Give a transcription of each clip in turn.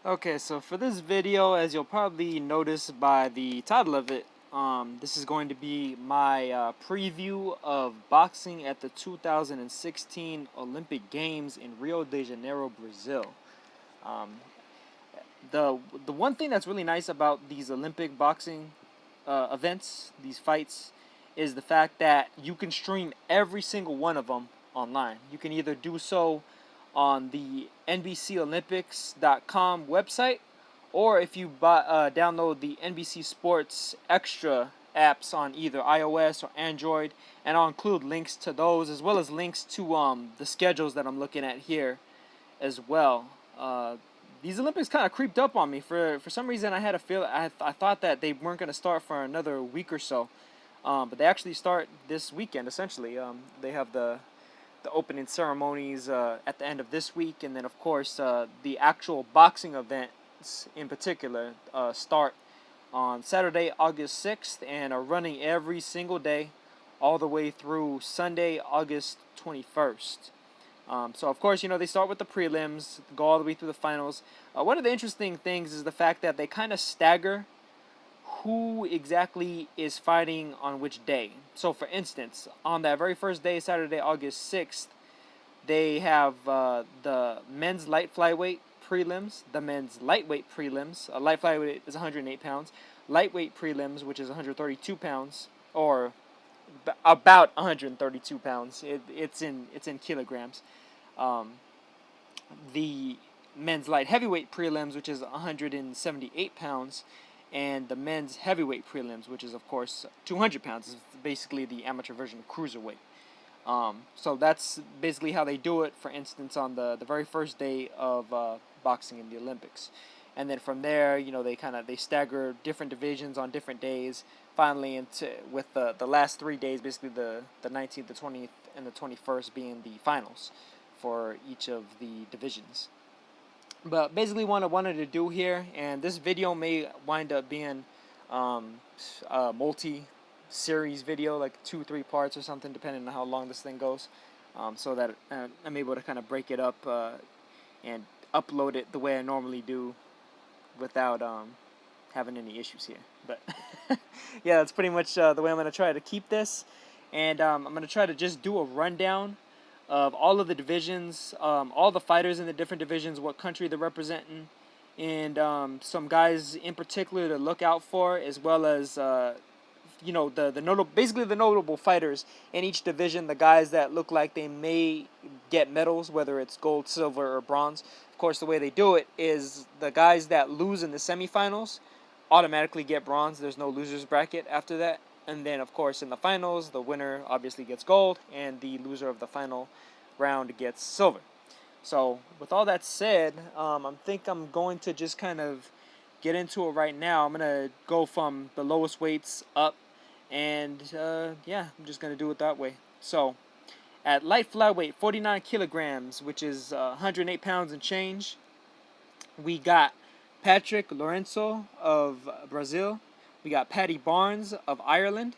Okay, so for this video, as you'll probably notice by the title of it, this is going to be my preview of boxing at the 2016 Olympic Games in Rio de Janeiro, Brazil. Um, the one thing that's really nice about these Olympic boxing events, these fights, is the fact that you can stream every single one of them online. You can either do so on the NBCOlympics.com website, or if you download the NBC Sports Extra apps on either iOS or Android, and I'll include links to those as well as links to the schedules that I'm looking at here as well. These Olympics kind of creeped up on me. For some reason, I had a feel. I thought that they weren't going to start for another week or so, but they actually start this weekend. Essentially, they have the opening ceremonies at the end of this week, and then of course the actual boxing events in particular start on Saturday, August 6th, and are running every single day, all the way through Sunday, August 21st. So of course, they start with the prelims, go all the way through the finals. One of the interesting things is the fact that they kind of stagger who exactly is fighting on which day. So for instance, on that very first day, Saturday, August 6th, they have the men's light flyweight prelims, the men's lightweight prelims. Light flyweight is 108 pounds. Lightweight prelims, which is 132 pounds, or about 132 pounds. It's in kilograms. The men's light heavyweight prelims, which is 178 pounds, and the men's heavyweight prelims, which is of course 200 pounds. Is basically the amateur version of cruiserweight. So that's basically how they do it. For instance, on the very first day of boxing in the Olympics, and then from there, they stagger different divisions on different days. Finally, with the last 3 days, basically the 19th, the 20th, and the 21st being the finals for each of the divisions. But basically, what I wanted to do here, and this video may wind up being a multi-series video, like 2-3 parts or something, depending on how long this thing goes, so that I'm able to kind of break it up and upload it the way I normally do without having any issues here. But yeah, that's pretty much the way I'm going to try to keep this. And I'm going to try to just do a rundown of all of the divisions, all the fighters in the different divisions, what country they're representing, and some guys in particular to look out for, as well as the basically the notable fighters in each division, the guys that look like they may get medals, whether it's gold, silver, or bronze. Of course, the way they do it is the guys that lose in the semifinals automatically get bronze. There's no losers bracket after that. And then, of course, in the finals, the winner obviously gets gold, and the loser of the final round gets silver. So, with all that said, I think I'm going to just kind of get into it right now. I'm going to go from the lowest weights up, and yeah, I'm just going to do it that way. So, at light flyweight, 49 kilograms, which is 108 pounds and change, we got Patrick Lourenço of Brazil. We got Paddy Barnes of Ireland.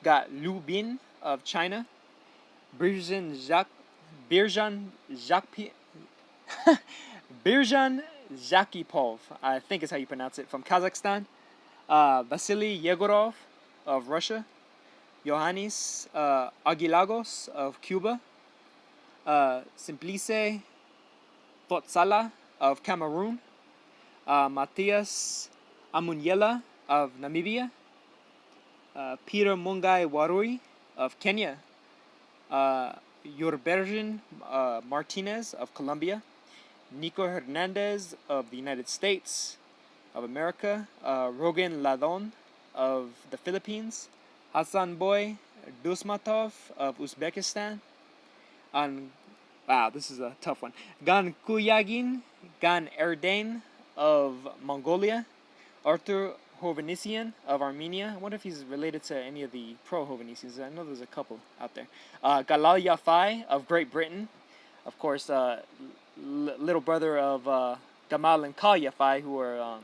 Got Liu Bin of China. Birjan Zakipov, I think is how you pronounce it, from Kazakhstan. Vasily Yegorov of Russia. Yohannis Aguilagos of Cuba. Simplice Fotsala of Cameroon. Matthias Amunyela of Namibia. Peter Mungai Warui of Kenya. Yurbergen Martinez of Colombia. Nico Hernandez of the United States of America. Rogan Ladon of the Philippines. Hasanboy Dusmatov of Uzbekistan. And wow, this is a tough one. Gan Kuyagin Gan Erdain of Mongolia. Arthur Hovhannissian of Armenia. I wonder if he's related to any of the pro-Hovhannissians. I know there's a couple out there. Galal Yafai of Great Britain. Of course, little brother of Gamal and Kal Yafai, who are, I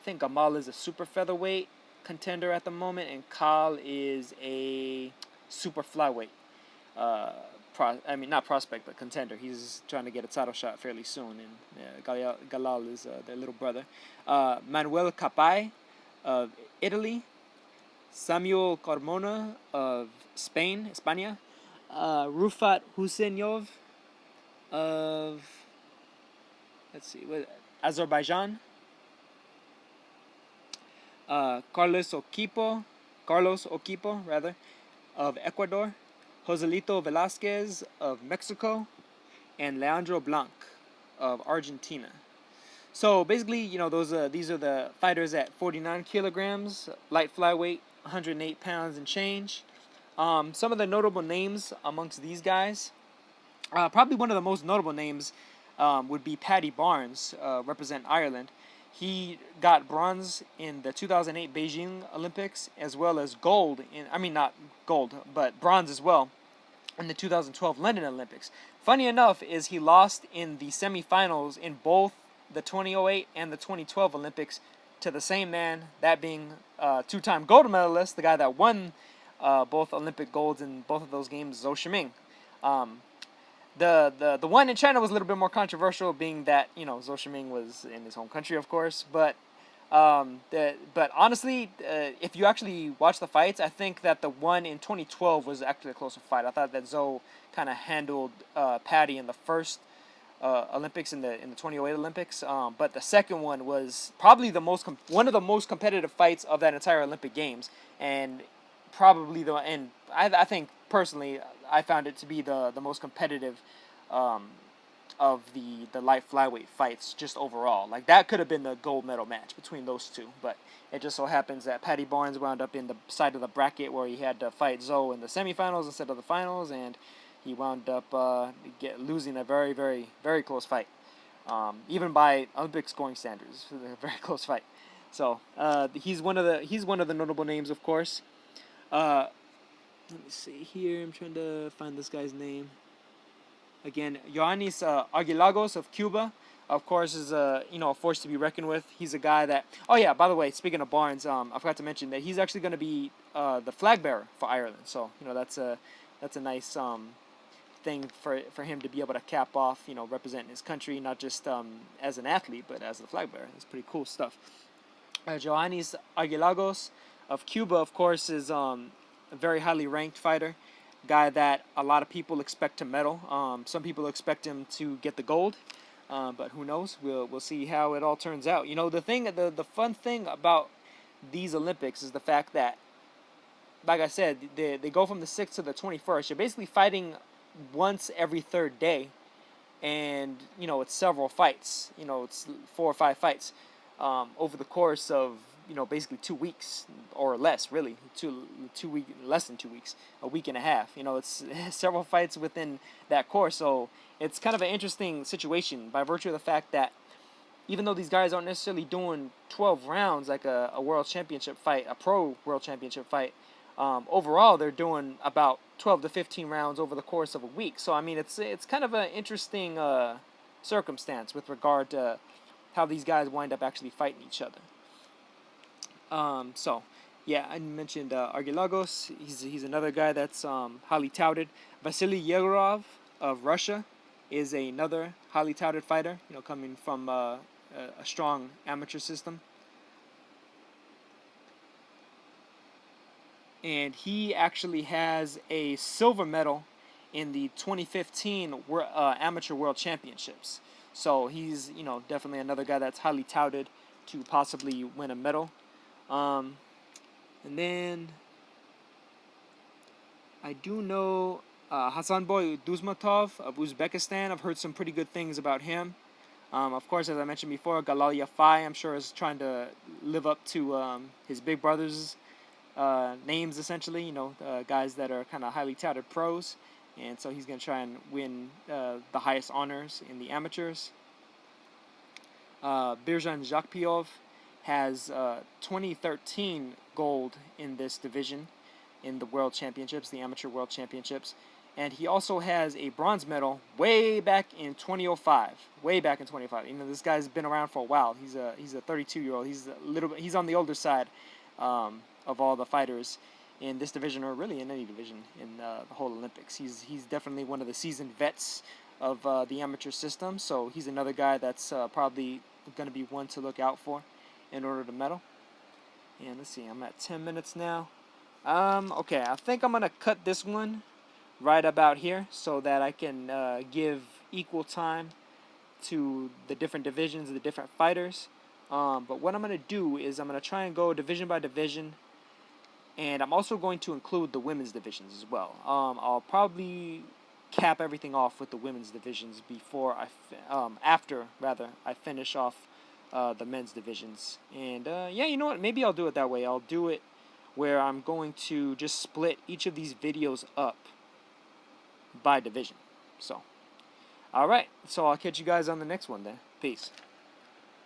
think Gamal is a super featherweight contender at the moment, and Kal is a super flyweight. not prospect, but contender. He's trying to get a title shot fairly soon, and Galal is their little brother. Manuel Capai of Italy, Samuel Carmona of España, Rufat Huseynov of, let's see, Azerbaijan, Carlos Oquipo rather, of Ecuador, Joselito Velasquez of Mexico, and Leandro Blanc of Argentina. So basically, these are the fighters at 49 kilograms, light flyweight, 108 pounds and change. Some of the notable names amongst these guys, probably one of the most notable names would be Paddy Barnes, represent Ireland. He got bronze in the 2008 Beijing Olympics, as well as not gold, but bronze as well in the 2012 London Olympics. Funny enough is he lost in the semifinals in both the 2008 and the 2012 Olympics to the same man, that being two-time gold medalist, the guy that won both Olympic golds in both of those games, Zhou Shiming. The one in China was a little bit more controversial, being that Zhou Shiming was in his home country, of course. But honestly, if you actually watch the fights, I think that the one in 2012 was actually a closer fight. I thought that Zhou kind of handled Paddy in the first Olympics, in the 2008 Olympics. But the second one was probably one of the most competitive fights of that entire Olympic Games, and probably I think personally I found it to be the most competitive of the light flyweight fights just overall. Like, that could have been the gold medal match between those two, but it just so happens that Paddy Barnes wound up in the side of the bracket where he had to fight Zhou in the semifinals instead of the finals, and he wound up losing a very, very, very close fight, even by Olympic scoring standards. A very close fight. So he's one of the notable names, of course. Let me see here. I'm trying to find this guy's name. Again, Ioannis Argilagos of Cuba, of course, is a force to be reckoned with. He's a guy that. Oh yeah, by the way, speaking of Barnes, I forgot to mention that he's actually going to be the flag bearer for Ireland. So that's a nice thing for him to be able to cap off, representing his country, not just as an athlete, but as the flag bearer. It's pretty cool stuff. Ioannis Argilagos of Cuba, of course, is a very highly ranked fighter. Guy that a lot of people expect to medal. Some people expect him to get the gold, but who knows? We'll see how it all turns out. The fun thing about these Olympics is the fact that, like I said, they go from the 6th to the 21st. You're basically fighting once every third day, and it's several fights. It's 4 or 5 fights over the course of basically 2 weeks or less, really. 2 weeks, less than 2 weeks, a week and a half. It's several fights within that course. So it's kind of an interesting situation by virtue of the fact that even though these guys aren't necessarily doing 12 rounds like a world championship fight, a pro world championship fight, overall they're doing about 12 to 15 rounds over the course of a week. So I mean, it's kind of an interesting circumstance with regard to how these guys wind up actually fighting each other. So, yeah, I mentioned Argilagos. He's another guy that's highly touted. Vasily Yegorov of Russia is another highly touted fighter, coming from a strong amateur system. And he actually has a silver medal in the 2015 Amateur World Championships. So he's, definitely another guy that's highly touted to possibly win a medal. And then I do know Hasanboy Duzmatov of Uzbekistan. I've heard some pretty good things about him. Of course, as I mentioned before, Galal Yafai, I'm sure, is trying to live up to his big brother's names, essentially, guys that are kind of highly touted pros. And so he's going to try and win the highest honors in the amateurs. Birjan Zakpiov has 2013 gold in this division in the World Championships, the Amateur World Championships. And he also has a bronze medal way back in 2005. Way back in 2005. This guy's been around for a while. He's a 32-year-old. He's on the older side of all the fighters in this division, or really in any division in the whole Olympics. He's definitely one of the seasoned vets of the amateur system, so he's another guy that's probably going to be one to look out for in order to medal. And let's see, I'm at 10 minutes now. Okay, I think I'm going to cut this one right about here so that I can give equal time to the different divisions, the different fighters. But what I'm going to do is I'm going to try and go division by division, and I'm also going to include the women's divisions as well. I'll probably cap everything off with the women's divisions before after I finish off the men's divisions. And yeah, you know what? Maybe I'll do it that way. I'll do it where I'm going to just split each of these videos up by division. So, all right. So I'll catch you guys on the next one then. Peace.